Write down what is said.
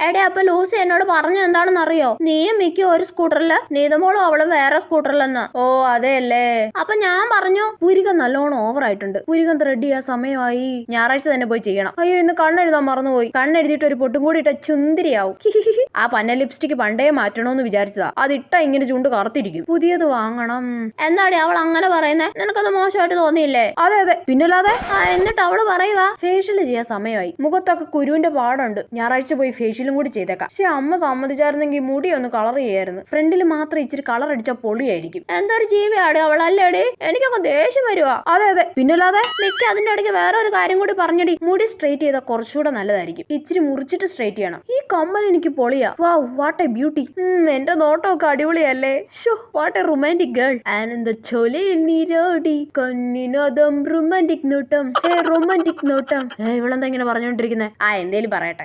എടേ അപ്പൊ ലൂസി എന്നോട് പറഞ്ഞ എന്താണെന്ന് അറിയോ? നീയും മിക്ക ഒരു സ്കൂട്ടറില്, നീതമോളും അവളും വേറെ സ്കൂട്ടറിലെന്ന്. ഓ അതെയല്ലേ. അപ്പൊ ഞാൻ പറഞ്ഞു പുരികം നല്ലോണം ഓവർ ആയിട്ടുണ്ട്, പുരികം ത്രെഡ് ചെയ്യാൻ സമയമായി, ഞായറാഴ്ച തന്നെ പോയി ചെയ്യണം. അയ്യോ ഇന്ന് കണ്ണെഴുതാൻ മറന്നുപോയി, കണ്ണെഴുതിയിട്ട് ഒരു പൊട്ടും കൂടി ഇട്ട ചുന്തിരിയാവും. ആ പന്ന ലിപ്സ്റ്റിക് പണ്ടേ മാറ്റണോന്ന് വിചാരിച്ചതാ, അതിട്ട ഇങ്ങനെ ചുണ്ട് കറുത്തിരിക്കും. പുതിയത് വാങ്ങണം. എന്താടി അവൾ അങ്ങനെ പറയുന്നേ? നിനക്കത് മോശമായിട്ട് തോന്നിയില്ലേ? അതെ അതെ പിന്നല്ലാതെ. എന്നിട്ട് അവള് പറയുവാ ഫേഷ്യൽ ചെയ്യാൻ സമയമായി, മുഖത്തൊക്കെ കുരുവിന്റെ പാടുണ്ട്, ഞായറാഴ്ച പോയി ഫേഷ്യലും കൂടി ചെയ്തേക്കാം. പക്ഷെ അമ്മ സമ്മതിച്ചായിരുന്നെങ്കിൽ മുടി ഒന്ന് കളർ ചെയ്യായിരുന്നു, ഫ്രണ്ടിൽ മാത്രം ഇച്ചിരി കളർ അടിച്ച പൊളിയായിരിക്കും. എന്തൊരു ജീവിയാടി അവൾ അല്ലേടി? എനിക്കൊക്കെ ദേഷ്യം വരുവാ. അതെ അതെ പിന്നല്ലാതെ. മിക്ക അതിന്റെ ഇടയ്ക്ക് വേറെ ഒരു കാര്യം കൂടി പറഞ്ഞടി, മുടി സ്ട്രൈറ്റ് ചെയ്താൽ കുറച്ചുകൂടെ നല്ലതായിരിക്കും, ഇച്ചിരി മുറിച്ചിട്ട് സ്ട്രൈറ്റ് ചെയ്യണം. ഈ കമ്മൽ എനിക്ക് പൊളിയാ. Wow what a beauty. എന്റെ നോട്ടമൊക്കെ അടിപൊളിയല്ലേ? ഷോ വാട്ട് എ റൊമാൻറ്റിക് ഗേൾ. ആനന്ദ ചോലയിൽ നീരോടി കണ്ണിനോദം റൊമാൻറ്റിക് നോട്ടം, റൊമാൻറ്റിക് നോട്ടം. ഇവളെന്താ ഇങ്ങനെ പറഞ്ഞോണ്ടിരിക്കുന്നേ? എന്തേലും പറയട്ടെ.